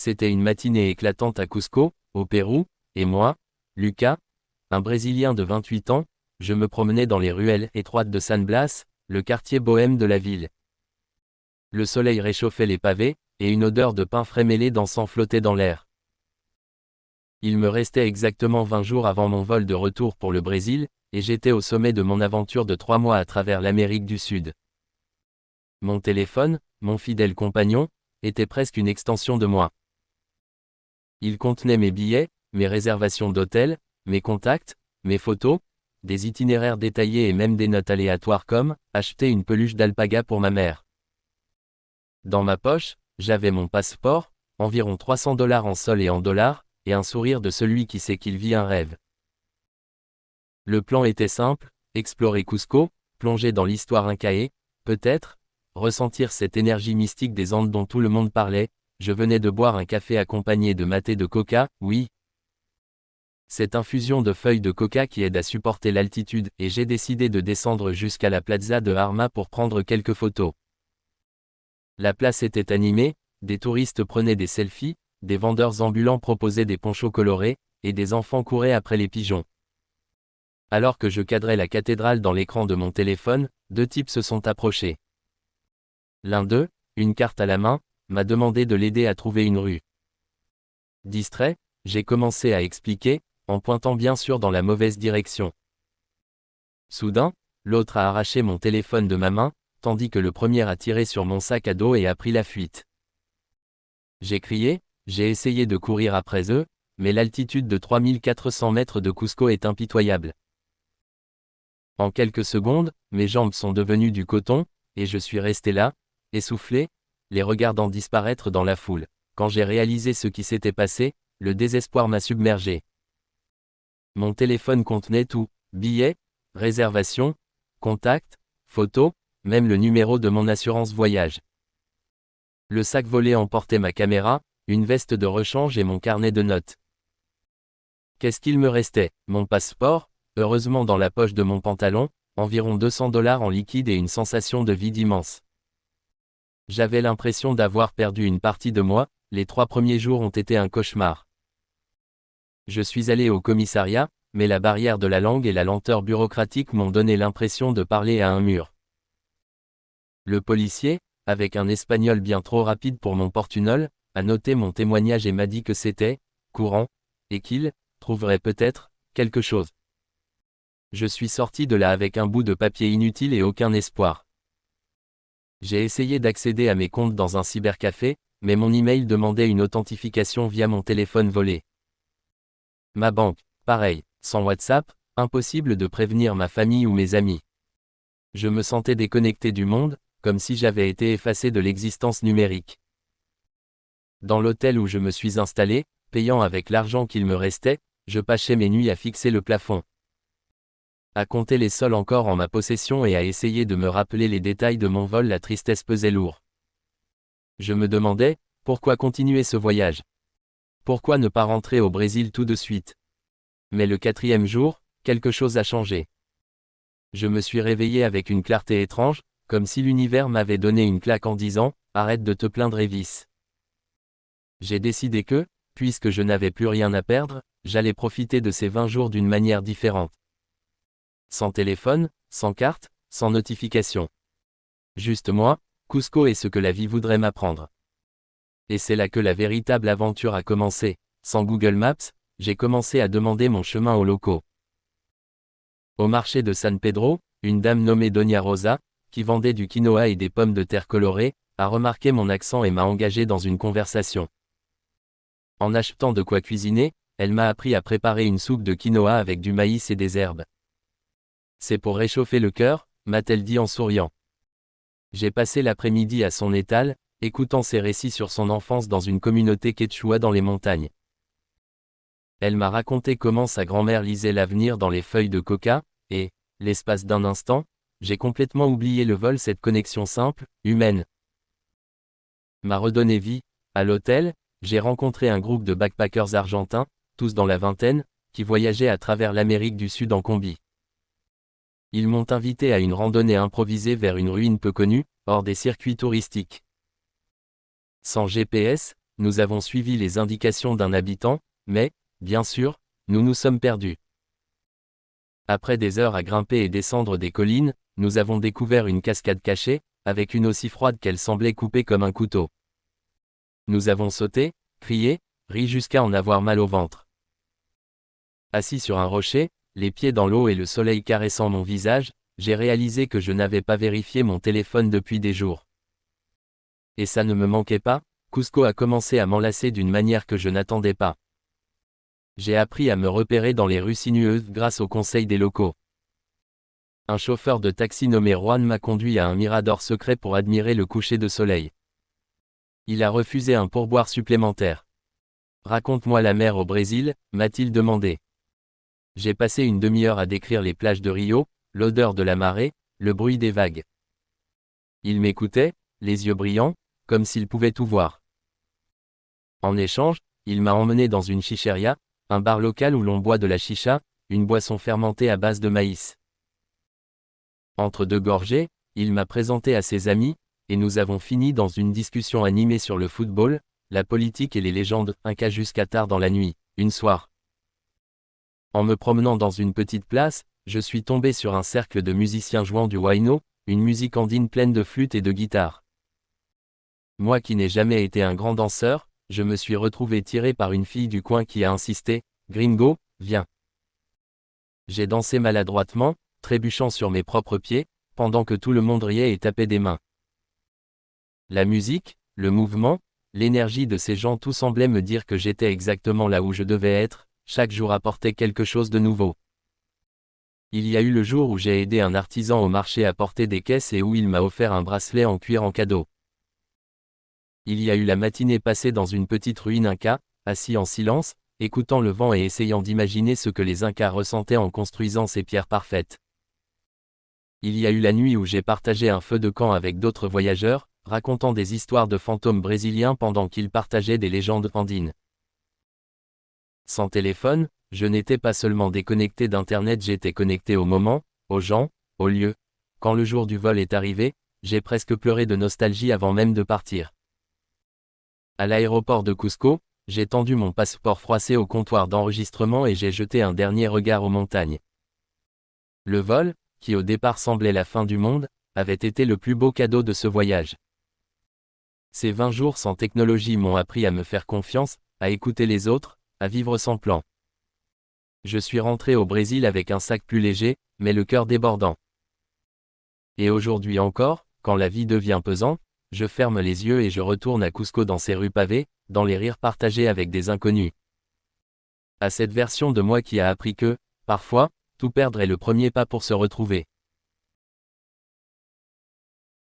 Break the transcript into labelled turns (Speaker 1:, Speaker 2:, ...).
Speaker 1: C'était une matinée éclatante à Cusco, au Pérou, et moi, Lucas, un Brésilien de 28 ans, je me promenais dans les ruelles étroites de San Blas, le quartier bohème de la ville. Le soleil réchauffait les pavés, et une odeur de pain frais mêlé d'encens flottait dans l'air. Il me restait exactement 20 jours avant mon vol de retour pour le Brésil, et j'étais au sommet de mon aventure de 3 mois à travers l'Amérique du Sud. Mon téléphone, mon fidèle compagnon, était presque une extension de moi. Il contenait mes billets, mes réservations d'hôtel, mes contacts, mes photos, des itinéraires détaillés et même des notes aléatoires comme « acheter une peluche d'alpaga pour ma mère ». Dans ma poche, j'avais mon passeport, environ 300 $ en sol et en dollars, et un sourire de celui qui sait qu'il vit un rêve. Le plan était simple, explorer Cusco, plonger dans l'histoire incaée, peut-être, ressentir cette énergie mystique des Andes dont tout le monde parlait. Je venais de boire un café accompagné de maté de coca, oui. Cette infusion de feuilles de coca qui aide à supporter l'altitude, et j'ai décidé de descendre jusqu'à la plaza de Arma pour prendre quelques photos. La place était animée, des touristes prenaient des selfies, des vendeurs ambulants proposaient des ponchos colorés, et des enfants couraient après les pigeons. Alors que je cadrais la cathédrale dans l'écran de mon téléphone, 2 types se sont approchés. L'un d'eux, une carte à la main, m'a demandé de l'aider à trouver une rue. Distrait, j'ai commencé à expliquer, en pointant bien sûr dans la mauvaise direction. Soudain, l'autre a arraché mon téléphone de ma main, tandis que le premier a tiré sur mon sac à dos et a pris la fuite. J'ai crié, j'ai essayé de courir après eux, mais l'altitude de 3400 mètres de Cusco est impitoyable. En quelques secondes, mes jambes sont devenues du coton, et je suis resté là, essoufflé, les regardant disparaître dans la foule. Quand j'ai réalisé ce qui s'était passé, le désespoir m'a submergé. Mon téléphone contenait tout, billets, réservations, contacts, photos, même le numéro de mon assurance voyage. Le sac volé emportait ma caméra, une veste de rechange et mon carnet de notes. Qu'est-ce qu'il me restait? Mon passeport, heureusement dans la poche de mon pantalon, environ 200 $ en liquide et une sensation de vide immense. J'avais l'impression d'avoir perdu une partie de moi, les 3 premiers jours ont été un cauchemar. Je suis allé au commissariat, mais la barrière de la langue et la lenteur bureaucratique m'ont donné l'impression de parler à un mur. Le policier, avec un espagnol bien trop rapide pour mon portunol, a noté mon témoignage et m'a dit que c'était courant, et qu'il trouverait peut-être quelque chose. Je suis sorti de là avec un bout de papier inutile et aucun espoir. J'ai essayé d'accéder à mes comptes dans un cybercafé, mais mon email demandait une authentification via mon téléphone volé. Ma banque, pareil, sans WhatsApp, impossible de prévenir ma famille ou mes amis. Je me sentais déconnecté du monde, comme si j'avais été effacé de l'existence numérique. Dans l'hôtel où je me suis installé, payant avec l'argent qu'il me restait, je passais mes nuits à fixer le plafond, à compter les sols encore en ma possession et à essayer de me rappeler les détails de mon vol. La tristesse pesait lourd. Je me demandais, pourquoi continuer ce voyage? Pourquoi ne pas rentrer au Brésil tout de suite? Mais le 4e jour, quelque chose a changé. Je me suis réveillé avec une clarté étrange, comme si l'univers m'avait donné une claque en disant « Arrête de te plaindre Elvis ». J'ai décidé que, puisque je n'avais plus rien à perdre, j'allais profiter de ces 20 jours d'une manière différente. Sans téléphone, sans carte, sans notification. Juste moi, Cusco et ce que la vie voudrait m'apprendre. Et c'est là que la véritable aventure a commencé. Sans Google Maps, j'ai commencé à demander mon chemin aux locaux. Au marché de San Pedro, une dame nommée Doña Rosa, qui vendait du quinoa et des pommes de terre colorées, a remarqué mon accent et m'a engagé dans une conversation. En achetant de quoi cuisiner, elle m'a appris à préparer une soupe de quinoa avec du maïs et des herbes. C'est pour réchauffer le cœur, m'a-t-elle dit en souriant. J'ai passé l'après-midi à son étal, écoutant ses récits sur son enfance dans une communauté quechua dans les montagnes. Elle m'a raconté comment sa grand-mère lisait l'avenir dans les feuilles de coca, et, l'espace d'un instant, j'ai complètement oublié le vol. Cette connexion simple, humaine, m'a redonné vie. À l'hôtel, j'ai rencontré un groupe de backpackers argentins, tous dans la vingtaine, qui voyageaient à travers l'Amérique du Sud en combi. Ils m'ont invité à une randonnée improvisée vers une ruine peu connue, hors des circuits touristiques. Sans GPS, nous avons suivi les indications d'un habitant, mais, bien sûr, nous nous sommes perdus. Après des heures à grimper et descendre des collines, nous avons découvert une cascade cachée, avec une eau si froide qu'elle semblait coupée comme un couteau. Nous avons sauté, crié, ri jusqu'à en avoir mal au ventre. Assis sur un rocher, les pieds dans l'eau et le soleil caressant mon visage, j'ai réalisé que je n'avais pas vérifié mon téléphone depuis des jours. Et ça ne me manquait pas, Cusco a commencé à m'enlacer d'une manière que je n'attendais pas. J'ai appris à me repérer dans les rues sinueuses grâce au conseil des locaux. Un chauffeur de taxi nommé Juan m'a conduit à un mirador secret pour admirer le coucher de soleil. Il a refusé un pourboire supplémentaire. Raconte-moi la mer au Brésil, m'a-t-il demandé. J'ai passé une demi-heure à décrire les plages de Rio, l'odeur de la marée, le bruit des vagues. Il m'écoutait, les yeux brillants, comme s'il pouvait tout voir. En échange, il m'a emmené dans une chicheria, un bar local où l'on boit de la chicha, une boisson fermentée à base de maïs. Entre deux gorgées, il m'a présenté à ses amis, et nous avons fini dans une discussion animée sur le football, la politique et les légendes, incas jusqu'à tard dans la nuit, une soirée. En me promenant dans une petite place, je suis tombé sur un cercle de musiciens jouant du huayno, une musique andine pleine de flûtes et de guitares. Moi qui n'ai jamais été un grand danseur, je me suis retrouvé tiré par une fille du coin qui a insisté, « Gringo, viens ». J'ai dansé maladroitement, trébuchant sur mes propres pieds, pendant que tout le monde riait et tapait des mains. La musique, le mouvement, l'énergie de ces gens tout semblait me dire que j'étais exactement là où je devais être, chaque jour apportait quelque chose de nouveau. Il y a eu le jour où j'ai aidé un artisan au marché à porter des caisses et où il m'a offert un bracelet en cuir en cadeau. Il y a eu la matinée passée dans une petite ruine inca, assis en silence, écoutant le vent et essayant d'imaginer ce que les Incas ressentaient en construisant ces pierres parfaites. Il y a eu la nuit où j'ai partagé un feu de camp avec d'autres voyageurs, racontant des histoires de fantômes brésiliens pendant qu'ils partageaient des légendes andines. Sans téléphone, je n'étais pas seulement déconnecté d'Internet, j'étais connecté au moment, aux gens, aux lieux. Quand le jour du vol est arrivé, j'ai presque pleuré de nostalgie avant même de partir. À l'aéroport de Cusco, j'ai tendu mon passeport froissé au comptoir d'enregistrement et j'ai jeté un dernier regard aux montagnes. Le vol, qui au départ semblait la fin du monde, avait été le plus beau cadeau de ce voyage. Ces 20 jours sans technologie m'ont appris à me faire confiance, à écouter les autres, à vivre sans plan. Je suis rentré au Brésil avec un sac plus léger, mais le cœur débordant. Et aujourd'hui encore, quand la vie devient pesante, je ferme les yeux et je retourne à Cusco dans ces rues pavées, dans les rires partagés avec des inconnus. À cette version de moi qui a appris que, parfois, tout perdre est le premier pas pour se retrouver.